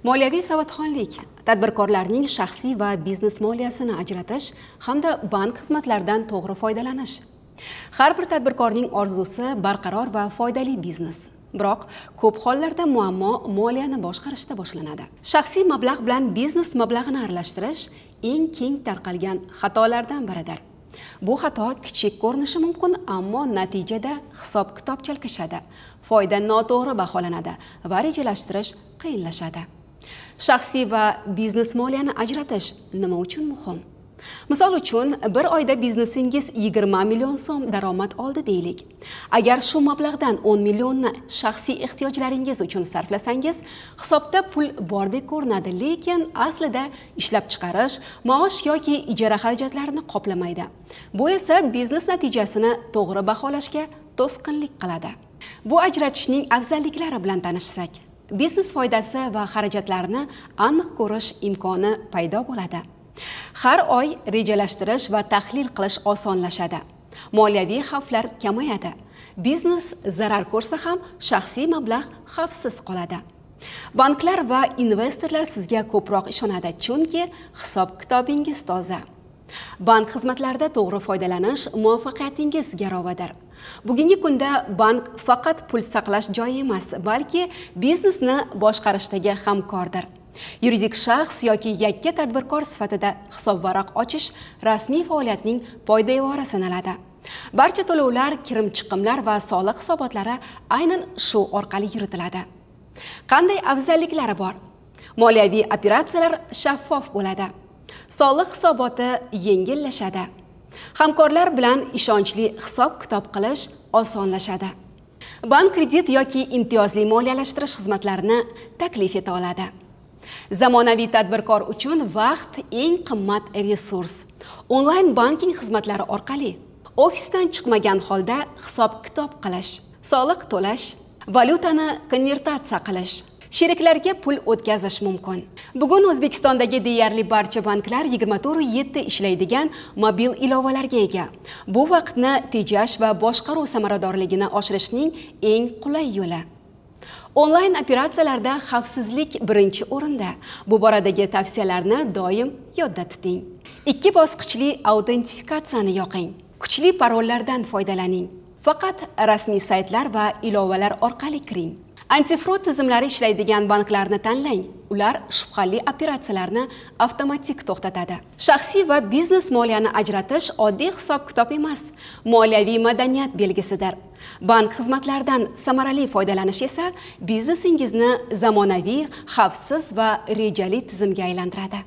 Moliyaviy savodxonlik tadbirkorlarning shaxsiy va biznes moliyasini ajratish hamda bank xizmatlaridan to'g'ri foydalanish. Har bir tadbirkorning orzusi barqaror va foydali biznes. Biroq ko'p hollarda muammo moliyani boshqarishda boshlanadi. Shaxsiy mablag' bilan biznes mablag'ini aralashtirish eng keng tarqalgan xatolardan biridir. Bu xato kichik ko'rinishi mumkin, ammo natijada hisob-kitob chalkashadi, foyda noto'g'ri baholanadi va rejalashtirish qiyinlashadi. Shaxsiy va biznes moliyani ajratish nima uchun muhim? Misol uchun, bir oyda biznesingiz 20 million so'm daromad oldi deylik. Agar shu mablag'dan 10 millionni shaxsiy ehtiyojlaringiz uchun sarflasangiz, hisobda pul bordek ko'rinadi, lekin aslida ishlab chiqarish, maosh yoki ijara xarajatlarini qoplamaydi. Bu esa biznes natijasini to'g'ri baholashga to'sqinlik qiladi. Bu ajratishning afzalliklari bilan tanishsak, biznes foydasi va xarajatlarini aniq ko'rish imkoni paydo bo'ladi. Har oy rejalashtirish va tahlil qilish osonlashadi. Moliyaviy xavflar kamayadi. Biznes zarar ko'rsa ham shaxsiy mablag' xavfsiz qoladi. Banklar va investorlar sizga ko'proq ishonadi, chunki hisob-kitobingiz toza. Bank xizmatlarida to'g'ri foydalanish muvaffaqiyatingiz garovidir. Bugungi kunda bank faqat pul saqlash joyi emas, balki biznesni boshqarishdagi hamkordir. Yuridik shaxs yoki yakka tadbirkor sifatida hisobvaraq ochish rasmiy faoliyatning poydevori sanaladi. Barcha to'lovlar, kirim-chiqimlar va soliq hisobotlari aynan shu orqali yuritiladi. Qanday afzalliklari bor? Moliyaviy operatsiyalar shaffof bo'ladi. Soliq hisoboti yengillashadi. Hamkorlar bilan ishonchli hisob-kitob qilish osonlashadi. Bank kredit yoki imtiyozli moliyalashtirish xizmatlarini taklif eta oladi. Zamonaviy tadbirkor uchun vaqt eng qimmat resurs. Onlayn banking xizmatlari orqali ofisdan chiqmagan holda hisob-kitob qilish, soliq to'lash, valyutani konvertatsiya qilish, sheriklarga pul o'tkazish mumkin. Bugun O'zbekistondagi deyarli barcha banklar 24/7 ishlaydigan mobil ilovalarga ega. Bu vaqtni tejash va boshqaruv samaradorligini oshirishning eng qulay yo'li. Onlayn operatsiyalarda xavfsizlik birinchi o'rinda. Bu boradagi tavsiyalarni doim yodda tuting. 2 bosqichli autentifikatsiyani yoqing. Kuchli parollardan foydalaning. Faqat rasmiy saytlar va ilovalar orqali kiring. Antifrod tizimlari ishlaydigan banklarni tanlang. Ular shubhali operatsiyalarni avtomatik to'xtatadi. Shaxsiy va biznes moliyani ajratish oddiy hisob-kitob emas, moliyaviy madaniyat belgisidir. Bank xizmatlaridan samarali foydalanish esa biznesingizni zamonaviy, xavfsiz va rejali tizimga aylantiradi.